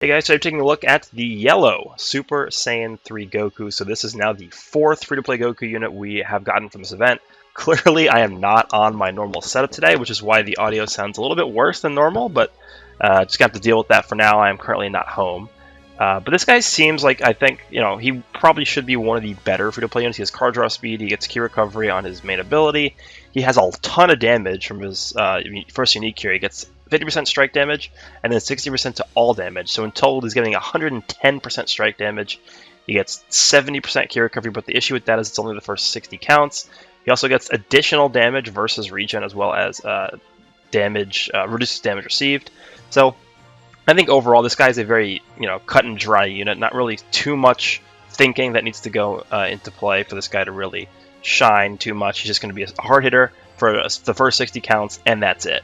Hey guys, so I'm taking a look at the yellow Super Saiyan 3 Goku. So this is now the fourth free-to-play Goku unit we have gotten from this event. Clearly, I am not on my normal setup today, which is why the audio sounds a little bit worse than normal, but just gonna have to deal with that for now. I am currently not home. But this guy seems like, I think, he probably should be one of the better free-to-play units. He has card draw speed, he gets key recovery on his main ability, he has a ton of damage from his first unique cure. He gets 50% strike damage, and then 60% to all damage. So in total, he's getting 110% strike damage. He gets 70% key recovery, but the issue with that is it's only the first 60 counts. He also gets additional damage versus regen, as well as reduces damage received. So I think overall, this guy is a very cut and dry unit. Not really too much thinking that needs to go into play for this guy to really shine too much. He's just going to be a hard hitter for the first 60 counts, and that's it.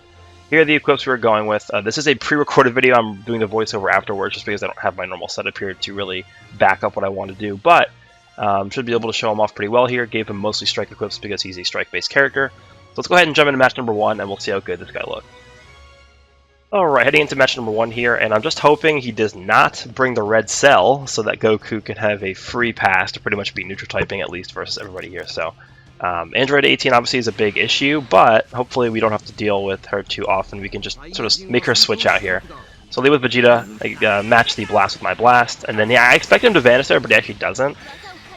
Here are the equips we're going with. This is a pre-recorded video. I'm doing the voiceover afterwards just because I don't have my normal setup here to really back up what I want to do. But should be able to show him off pretty well here. Gave him mostly strike equips because he's a strike-based character. So let's go ahead and jump into match number 1, and we'll see how good this guy looks. Alright, heading into match number 1 here, and I'm just hoping he does not bring the red cell so that Goku can have a free pass to pretty much be neutral typing at least versus everybody here. So Android 18 obviously is a big issue, but hopefully we don't have to deal with her too often. We can just sort of make her switch out here. So lead with Vegeta, match the blast with my blast, and then yeah, I expect him to vanish there, but he actually doesn't.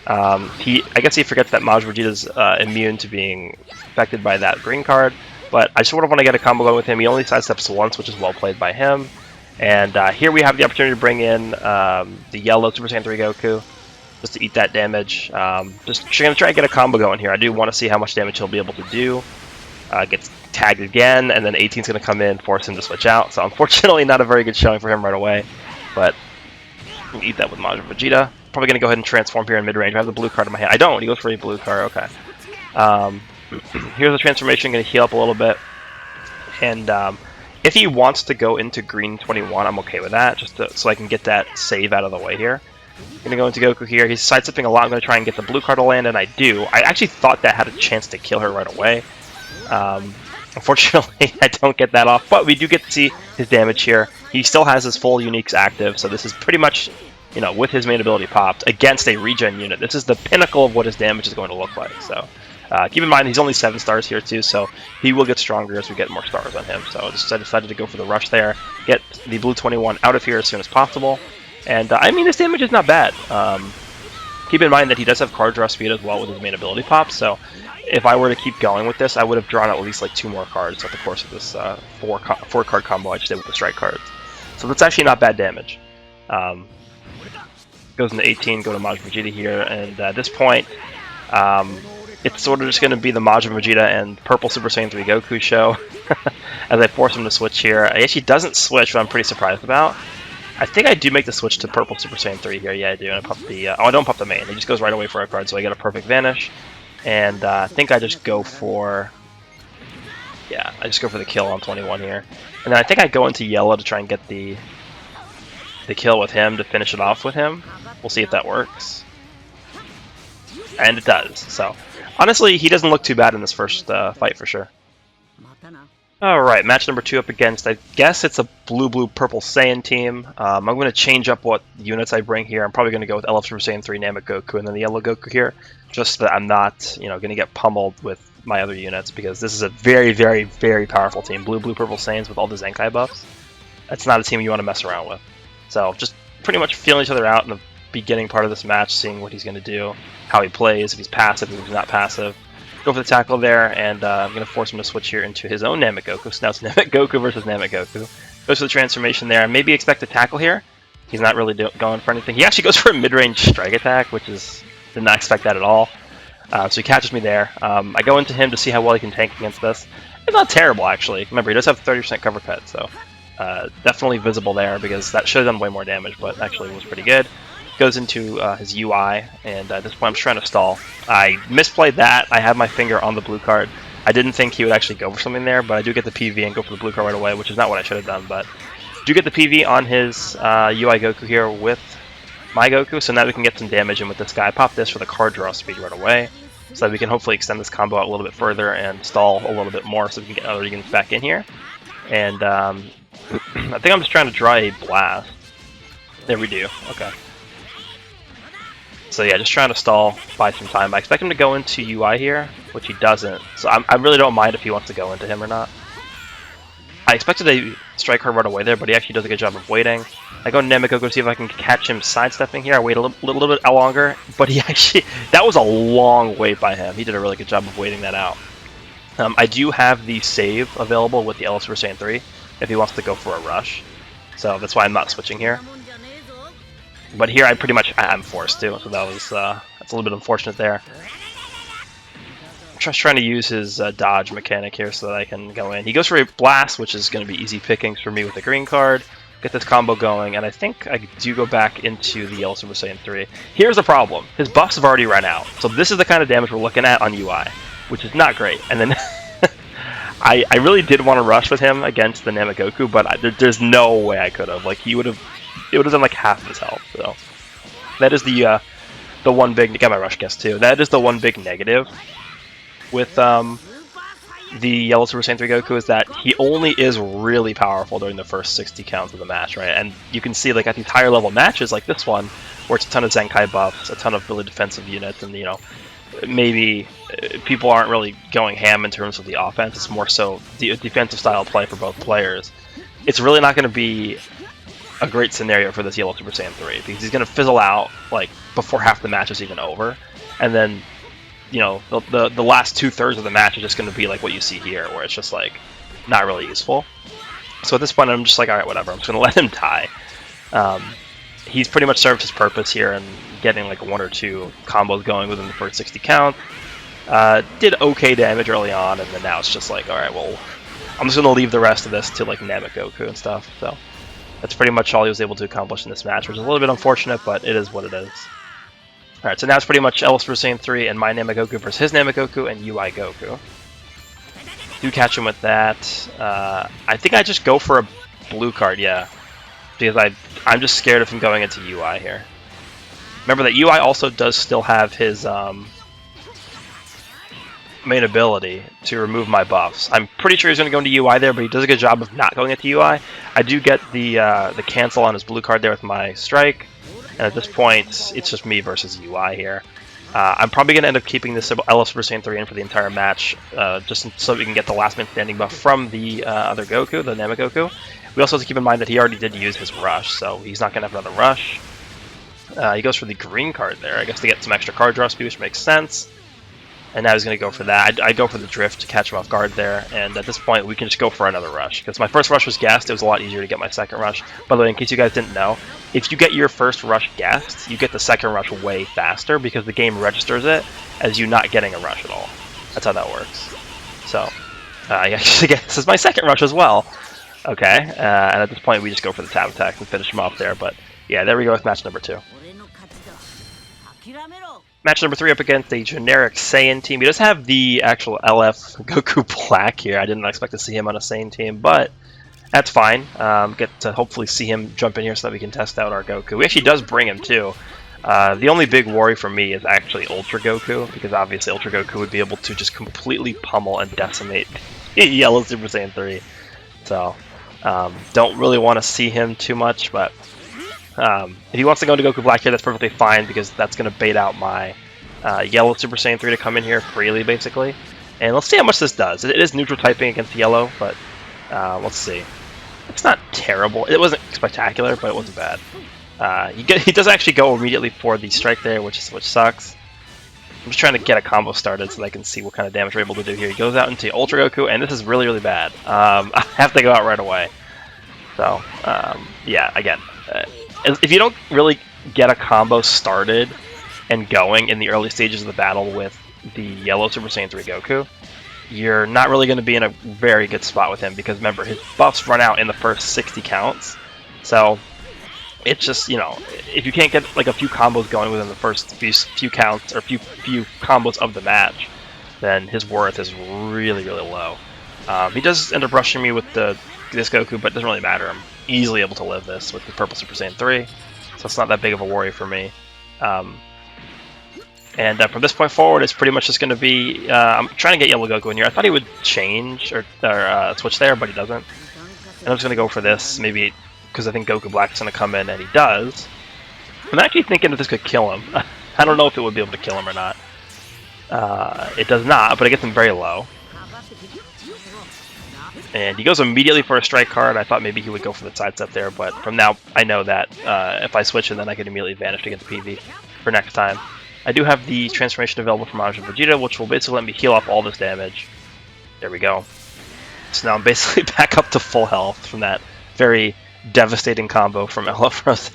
I guess he forgets that Majin Vegeta's immune to being affected by that green card, but I sort of want to get a combo going with him. He only sidesteps once, which is well played by him. And here we have the opportunity to bring in the yellow Super Saiyan 3 Goku, just to eat that damage. Just going to try and get a combo going here. I do want to see how much damage he'll be able to do. Gets tagged again, and then 18's going to come in, force him to switch out. So unfortunately, not a very good showing for him right away. But I'm eat that with Majin Vegeta. Probably going to go ahead and transform here in mid-range. I have the blue card in my hand. I don't. He goes for a blue card. Okay. Here's the transformation. Going to heal up a little bit. And if he wants to go into green 21, I'm okay with that, just so I can get that save out of the way here. Going to go into Goku here. He's sidestepping a lot. I'm going to try and get the blue card to land, and I do. I actually thought that had a chance to kill her right away. Unfortunately, I don't get that off, but we do get to see his damage here. He still has his full uniques active, so this is pretty much, with his main ability popped against a regen unit. This is the pinnacle of what his damage is going to look like. So keep in mind, he's only 7 stars here too, so he will get stronger as we get more stars on him. So I decided to go for the rush there, get the blue 21 out of here as soon as possible. And, I mean, this damage is not bad. Keep in mind that he does have card draw speed as well with his main ability pop, so if I were to keep going with this, I would have drawn at least like 2 more cards at the course of this 4-card combo I just did with the strike cards. So that's actually not bad damage. Goes into 18, go to Majin Vegeta here, and at this point, it's sort of just going to be the Majin Vegeta and Purple Super Saiyan 3 Goku show as I force him to switch here. He actually doesn't switch, what I'm pretty surprised about. I think I do make the switch to Purple Super Saiyan 3 here. Yeah, I do. And I pop the... I don't pop the main. He just goes right away for a card, so I get a perfect vanish. And I think I just go for... Yeah, I just go for the kill on 21 here. And then I think I go into yellow to try and get the kill with him to finish it off with him. We'll see if that works. And it does. So, honestly, he doesn't look too bad in this first fight for sure. Alright, match number 2 up against, I guess it's a blue-blue-purple Saiyan team. I'm going to change up what units I bring here. I'm probably going to go with LF Super Saiyan 3 Namek Goku and then the yellow Goku here. Just so that I'm not, going to get pummeled with my other units, because this is a very, very, very powerful team. Blue-blue-purple Saiyans with all the Zenkai buffs. That's not a team you want to mess around with. So, just pretty much feeling each other out in the beginning part of this match, seeing what he's going to do, how he plays, if he's passive, if he's not passive. Go for the tackle there, and I'm going to force him to switch here into his own Namek Goku. So now it's Namek Goku versus Namek Goku. Goes for the transformation there. Maybe expect a tackle here. He's not really going for anything. He actually goes for a mid-range strike attack, which is... did not expect that at all. So he catches me there. I go into him to see how well he can tank against this. It's not terrible, actually. Remember, he does have 30% cover cut, so definitely visible there, because that should have done way more damage, but actually was pretty good. Goes into his UI, and at this point I'm just trying to stall. I misplayed that. I had my finger on the blue card. I didn't think he would actually go for something there, but I do get the PV and go for the blue card right away, which is not what I should have done, but do get the PV on his UI Goku here with my Goku, so now we can get some damage in with this guy. I pop this for the card draw speed right away, so that we can hopefully extend this combo out a little bit further and stall a little bit more so we can get other units back in here. And I think I'm just trying to draw a blast. There we do. Okay. So yeah, just trying to stall, buy some time. I expect him to go into UI here, which he doesn't. So I really don't mind if he wants to go into him or not. I expected a strike card right away there, but he actually does a good job of waiting. I go Namekoku to see if I can catch him sidestepping here. I wait a little bit longer, but he actually, that was a long wait by him. He did a really good job of waiting that out. I do have the save available with the YEL Super Saiyan 3 if he wants to go for a rush. So that's why I'm not switching here. But here I'm forced to, so that was that's a little bit unfortunate there. I'm just trying to use his dodge mechanic here so that I can go in. He goes for a blast, which is going to be easy pickings for me with the green card. Get this combo going, and I think I do go back into the YEL Super Saiyan 3. Here's the problem. His buffs have already run out, so this is the kind of damage we're looking at on UI, which is not great. And then I really did want to rush with him against the Namekoku, but there's no way I could have. Like, it would have done like half his health. So that is the one big, got my rush guess too. That is the one big negative with the YEL Super Saiyan 3 Goku, is that he only is really powerful during the first 60 counts of the match, right? And you can see, like, at these higher level matches like this one, where it's a ton of Zenkai buffs, a ton of really defensive units, and, you know, maybe people aren't really going ham in terms of the offense. It's more so the defensive style play for both players. It's really not going to be a great scenario for this YEL Super Saiyan 3, because he's going to fizzle out, like, before half the match is even over, and then, you know, the last 2/3 of the match is just going to be like what you see here, where it's just, like, not really useful. So at this point, I'm just like, alright, whatever, I'm just going to let him die. He's pretty much served his purpose here and getting, like, 1 or 2 combos going within the first 60 count. Did okay damage early on, and then now it's just like, alright, well, I'm just going to leave the rest of this to, like, Namekoku and stuff. So that's pretty much all he was able to accomplish in this match, which is a little bit unfortunate, but it is what it is. Alright, so now it's pretty much YEL Super Saiyan 3 and my Namekoku versus his Namekoku and UI Goku. Do catch him with that. I think I just go for a blue card, yeah. Because I'm just scared of him going into UI here. Remember that UI also does still have his main ability to remove my buffs. I'm pretty sure he's going to go into UI there, but he does a good job of not going into UI. I do get the cancel on his blue card there with my strike. And at this point, it's just me versus UI here. I'm probably going to end up keeping this YEL Super Saiyan 3 in for the entire match, just so we can get the last man standing buff from the other Goku, the Namekoku. We also have to keep in mind that he already did use his rush, so he's not going to have another rush. He goes for the green card there, I guess, to get some extra card draw speed, which makes sense. And now he's going to go for that. I go for the drift to catch him off guard there, and at this point we can just go for another rush. Because my first rush was guessed, it was a lot easier to get my second rush. By the way, in case you guys didn't know, if you get your first rush guessed, you get the second rush way faster, because the game registers it as you not getting a rush at all. That's how that works. So, I actually guess this is my second rush as well. Okay, and at this point we just go for the tab attack and finish him off there, but yeah, there we go with match number 2. Match number 3 up against a generic Saiyan team. He does have the actual LF Goku Black here. I didn't expect to see him on a Saiyan team, but that's fine. Get to hopefully see him jump in here so that we can test out our Goku. He actually does bring him too. The only big worry for me is actually Ultra Goku, because obviously Ultra Goku would be able to just completely pummel and decimate YEL Super Saiyan 3. So, don't really want to see him too much, but if he wants to go into Goku Black here, that's perfectly fine, because that's going to bait out my YEL Super Saiyan 3 to come in here freely, basically. And let's see how much this does. It is neutral typing against yellow, but let's see. It's not terrible. It wasn't spectacular, but it wasn't bad. He does actually go immediately for the strike there, which sucks. I'm just trying to get a combo started so that I can see what kind of damage we're able to do here. He goes out into Ultra Goku, and this is really, really bad. I have to go out right away. So, yeah, again, if you don't really get a combo started and going in the early stages of the battle with the YEL Super Saiyan 3 Goku, you're not really going to be in a very good spot with him, because remember, his buffs run out in the first 60 counts. So it's just, you know, if you can't get like a few combos going within the first few counts or few combos of the match, then his worth is really, really low. He does end up rushing me with this Goku, but it doesn't really matter. I'm easily able to live this with the purple Super Saiyan 3, so it's not that big of a worry for me. And from this point forward, it's pretty much just going to be... I'm trying to get Yellow Goku in here. I thought he would change or switch there, but he doesn't. And I'm just going to go for this. Maybe because I think Goku Black is going to come in, and he does. I'm actually thinking that this could kill him. I don't know if it would be able to kill him or not. It does not, but it gets him very low. And he goes immediately for a strike card. I thought maybe he would go for the sidestep there, but from now I know that if I switch and then I can immediately vanish against PV for next time. I do have the transformation available from Majin Vegeta, which will basically let me heal off all this damage. There we go. So now I'm basically back up to full health from that very devastating combo from LF Rose.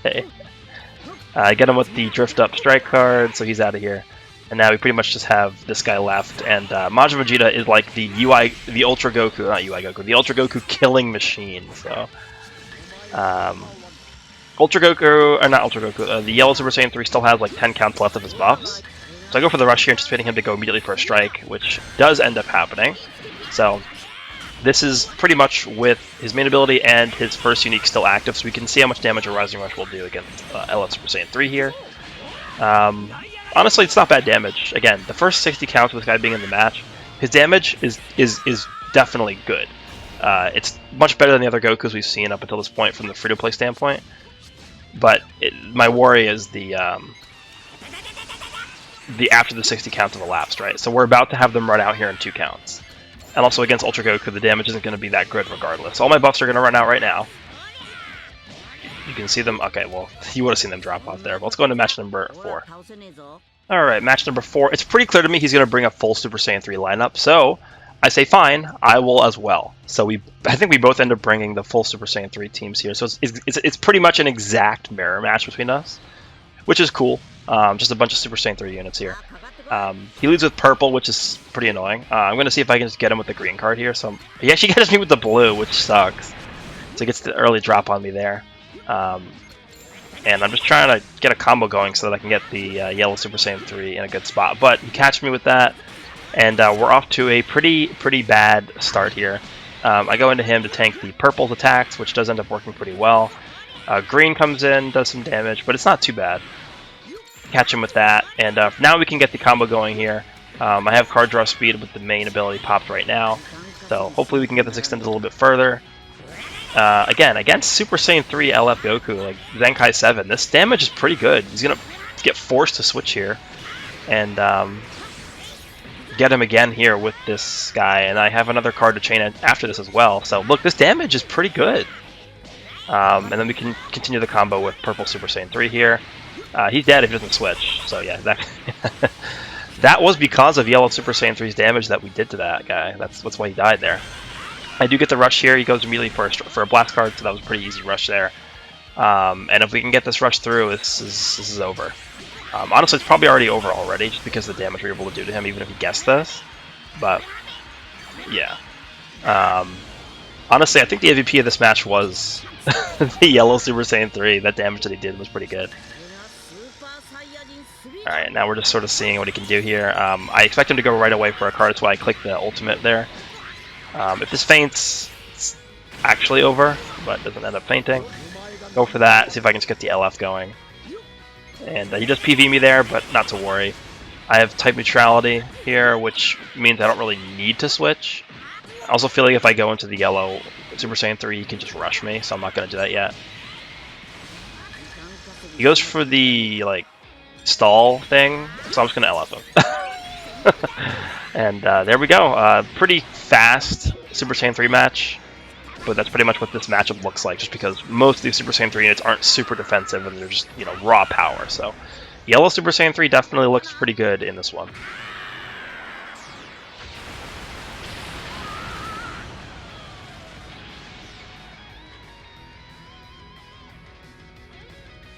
I get him with the drift up strike card, so he's out of here. And now we pretty much just have this guy left, and Majin Vegeta is like the Ultra Goku, not UI Goku, the Ultra Goku killing machine. So, Ultra Goku, or not Ultra Goku, the Yellow Super Saiyan 3 still has like 10 counts left of his buffs. So I go for the rush here, anticipating him to go immediately for a strike, which does end up happening. So this is pretty much with his main ability and his first unique still active, so we can see how much damage a Rising Rush will do against LF Super Saiyan 3 here. Honestly, it's not bad damage. Again, the first 60 counts with this guy being in the match, his damage is definitely good. It's much better than the other Gokus we've seen up until this point from the free-to-play standpoint. But my worry is the after the 60 counts have elapsed, right? So we're about to have them run out here in 2 counts. And also against Ultra Goku, the damage isn't going to be that good regardless. All my buffs are going to run out right now. You can see them. Okay, well, you would have seen them drop off there. But let's go into match number 4. Alright, match number 4. It's pretty clear to me he's going to bring a full Super Saiyan 3 lineup. So I say fine, I will as well. So I think we both end up bringing the full Super Saiyan 3 teams here. So it's pretty much an exact mirror match between us, which is cool. Just a bunch of Super Saiyan 3 units here. He leads with purple, which is pretty annoying. I'm going to see if I can just get him with the green card here. So he actually gets me with the blue, which sucks. So he gets the early drop on me there. And I'm just trying to get a combo going so that I can get the Yellow Super Saiyan 3 in a good spot. But he catches me with that, and we're off to a pretty bad start here. I go into him to tank the purple's attacks, which does end up working pretty well. Green comes in, does some damage, but it's not too bad. Catch him with that, and now we can get the combo going here. I have card draw speed with the main ability popped right now, so hopefully we can get this extended a little bit further. Again, against Super Saiyan 3 LF Goku, like Zenkai 7, this damage is pretty good. He's going to get forced to switch here, and get him again here with this guy, and I have another card to chain after this as well. So look, this damage is pretty good. And then we can continue the combo with Purple Super Saiyan 3 here. He's dead if he doesn't switch, so yeah, that was because of Yellow Super Saiyan 3's damage that we did to that guy. That's why he died there. I do get the rush here. He goes immediately for a blast card, so that was a pretty easy rush there. And if we can get this rush through, this is over. Honestly, it's probably already over already, just because of the damage we were able to do to him, even if he guessed this. But, yeah. Honestly, I think the MVP of this match was the Yellow Super Saiyan 3. That damage that he did was pretty good. Alright, now we're just sort of seeing what he can do here. I expect him to go right away for a card, that's why I clicked the ultimate there. If this faints, it's actually over, but doesn't end up fainting. Go for that, see if I can just get the LF going. And he does PV me there, but not to worry. I have type neutrality here, which means I don't really need to switch. I also feel like if I go into the Yellow Super Saiyan 3, he can just rush me, so I'm not going to do that yet. He goes for the, like, stall thing, so I'm just going to LF him. And there we go. Pretty fast Super Saiyan 3 match, but that's pretty much what this matchup looks like, just because most of these Super Saiyan 3 units aren't super defensive and they're just, you know, raw power. So Yellow Super Saiyan 3 definitely looks pretty good in this one.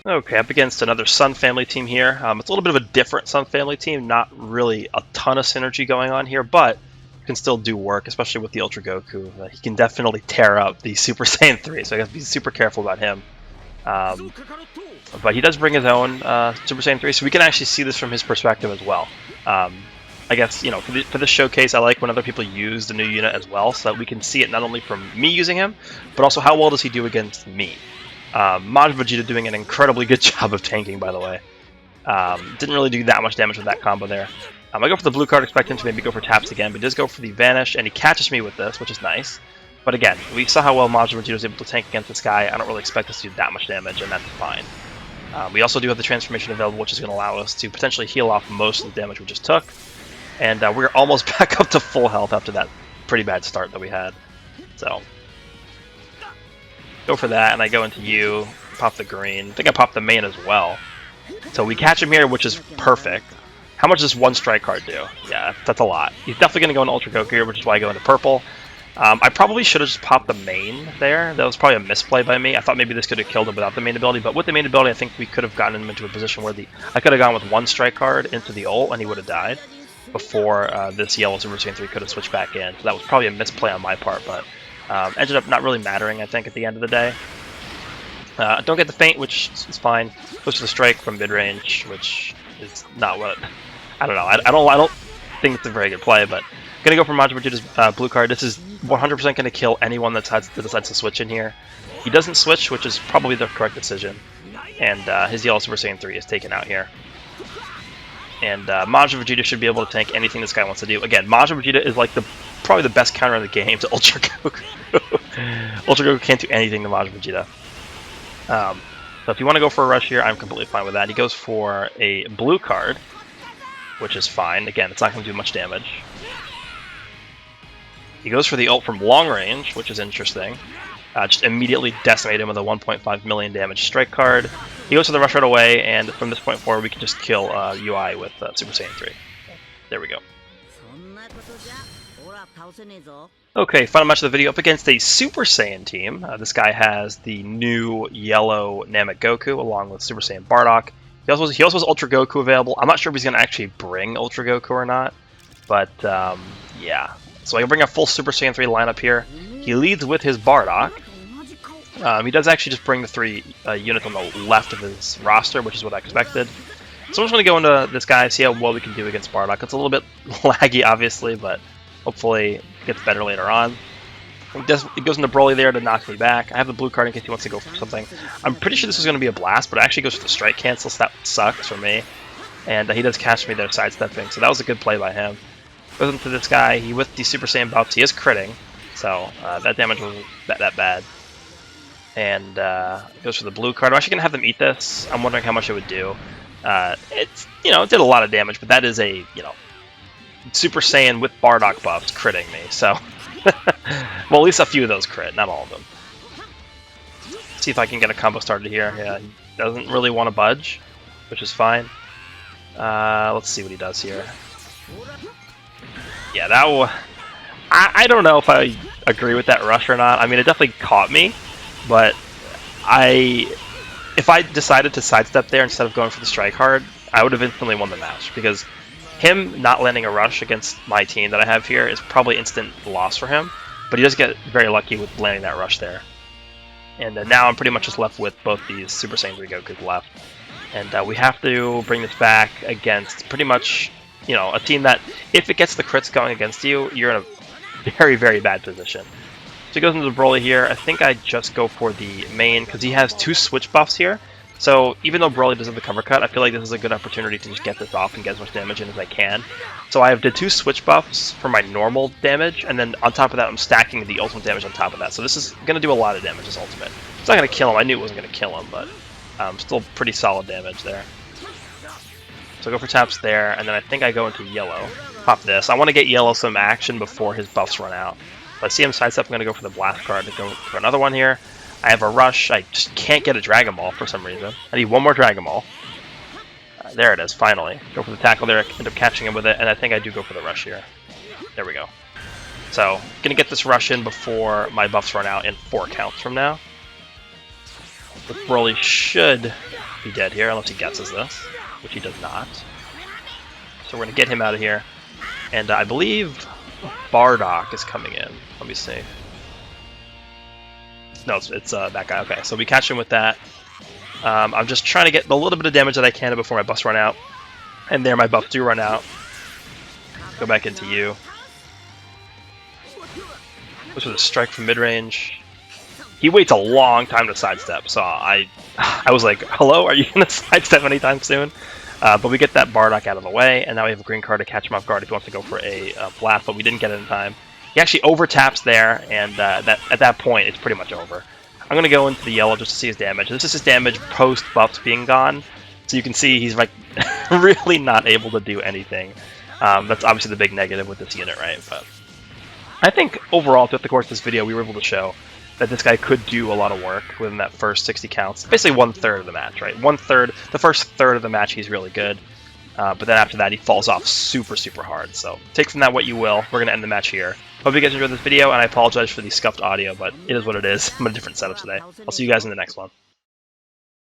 Okay, up against another Sun Family team here. It's a little bit of a different Sun Family team, not really a ton of synergy going on here, but can still do work, especially with the Ultra Goku. He can definitely tear up the Super Saiyan 3, so I have to be super careful about him. But he does bring his own Super Saiyan 3, so we can actually see this from his perspective as well. I guess, you know, for this showcase, I like when other people use the new unit as well, so that we can see it not only from me using him, but also how well does he do against me. Majin Vegeta doing an incredibly good job of tanking, by the way. Didn't really do that much damage with that combo there. I go for the blue card, expecting to maybe go for taps again, but he does go for the vanish, and he catches me with this, which is nice. But again, we saw how well Majin Vegeta was able to tank against this guy. I don't really expect us to do that much damage, and that's fine. We also do have the transformation available, which is going to allow us to potentially heal off most of the damage we just took. And we're almost back up to full health after that pretty bad start that we had. So, go for that, and I go into you, pop the green. I think I popped the main as well. So we catch him here, which is perfect. How much does one strike card do? Yeah, that's a lot. He's definitely going to go into Ultra Goku here, which is why I go into purple. I probably should have just popped the main there. That was probably a misplay by me. I thought maybe this could have killed him without the main ability, but with the main ability, I think we could have gotten him into a position where I could have gone with one strike card into the ult, and he would have died before this yellow Super Saiyan 3 could have switched back in. So that was probably a misplay on my part, but ended up not really mattering, I think, at the end of the day. Don't get the feint, which is fine. Goes to the strike from mid-range, which is not what... I don't know. I don't think it's a very good play, but... Gonna go for Majin Vegeta's blue card. This is 100% going to kill anyone that decides to switch in here. He doesn't switch, which is probably the correct decision. And his yellow Super Saiyan 3 is taken out here. And Majin Vegeta should be able to tank anything this guy wants to do. Again, Majin Vegeta is like probably the best counter in the game to Ultra Goku. Ultra Goku can't do anything to Majin Vegeta. So if you want to go for a rush here, I'm completely fine with that. He goes for a blue card, which is fine. Again, it's not going to do much damage. He goes for the ult from long range, which is interesting. Just immediately decimate him with a 1.5 million damage strike card. He goes for the rush right away, and from this point forward, we can just kill UI with Super Saiyan 3. There we go. Okay, final match of the video up against a Super Saiyan team. This guy has the new yellow Namek Goku along with Super Saiyan Bardock. He also has Ultra Goku available. I'm not sure if he's going to actually bring Ultra Goku or not, but yeah. So I can bring a full Super Saiyan 3 lineup here. He leads with his Bardock. He does actually just bring the 3 units on the left of his roster, which is what I expected. So I'm just going to go into this guy, see how well we can do against Bardock. It's a little bit laggy, obviously, but hopefully it gets better later on. It goes into Broly there to knock me back. I have the blue card in case he wants to go for something. I'm pretty sure this is going to be a blast, but it actually goes for the strike cancel, so that sucks for me. And he does catch me there sidestepping, so that was a good play by him. Goes into this guy. He with the Super Saiyan buffs, he is critting, so that damage wasn't that bad. And goes for the blue card. I'm actually gonna have them eat this. I'm wondering how much it would do. It's it did a lot of damage, but that is a Super Saiyan with Bardock buffs critting me. So well, at least a few of those crit, not all of them. See if I can get a combo started here. Yeah, he doesn't really want to budge, which is fine. Let's see what he does here. Yeah, I don't know if I agree with that rush or not. I mean, it definitely caught me, but if I decided to sidestep there instead of going for the strike card, I would have instantly won the match, because him not landing a rush against my team that I have here is probably instant loss for him, but he does get very lucky with landing that rush there. And now I'm pretty much just left with both these Super Saiyan 3 Gokus left. And we have to bring this back against pretty much, a team that, if it gets the crits going against you, you're in a very, very bad position. So he goes into the Broly here. I think I just go for the main, because he has 2 switch buffs here. So even though Broly doesn't have the cover cut, I feel like this is a good opportunity to just get this off and get as much damage in as I can. So I have the 2 switch buffs for my normal damage, and then on top of that, I'm stacking the ultimate damage on top of that. So this is going to do a lot of damage, this ultimate. It's not going to kill him. I knew it wasn't going to kill him, but still pretty solid damage there. So I go for taps there, and then I think I go into yellow. Pop this. I want to get yellow some action before his buffs run out. If I see him sidestep, I'm going to go for the blast card to go for another one here. I have a rush. I just can't get a Dragon Ball for some reason. I need one more Dragon Ball. There it is, finally. Go for the tackle there, end up catching him with it, and I think I do go for the rush here. There we go. So, going to get this rush in before my buffs run out in 4 counts from now. But Broly should be dead here, unless he guesses this, which he does not. So we're going to get him out of here. And I believe Bardock is coming in. Let me see. No, it's that guy. Okay, so we catch him with that. I'm just trying to get the little bit of damage that I can before my buffs run out. And there, my buffs do run out. Go back into you. This was a strike from mid-range. He waits a long time to sidestep, so I was like, hello, are you going to sidestep anytime soon? But we get that Bardock out of the way, and now we have a green card to catch him off guard if he wants to go for a blast, but we didn't get it in time. He actually overtaps there, and at that point, it's pretty much over. I'm going to go into the yellow just to see his damage. This is his damage post-buffs being gone. So you can see he's like really not able to do anything. That's obviously the big negative with this unit, right? But I think overall, throughout the course of this video, we were able to show that this guy could do a lot of work within that first 60 counts. Basically 1/3 of the match, right? 1/3, the first third of the match, he's really good. But then after that, he falls off super, super hard. So take from that what you will. We're going to end the match here. Hope you guys enjoyed this video, and I apologize for the scuffed audio, but it is what it is. I'm in a different setup today. I'll see you guys in the next one.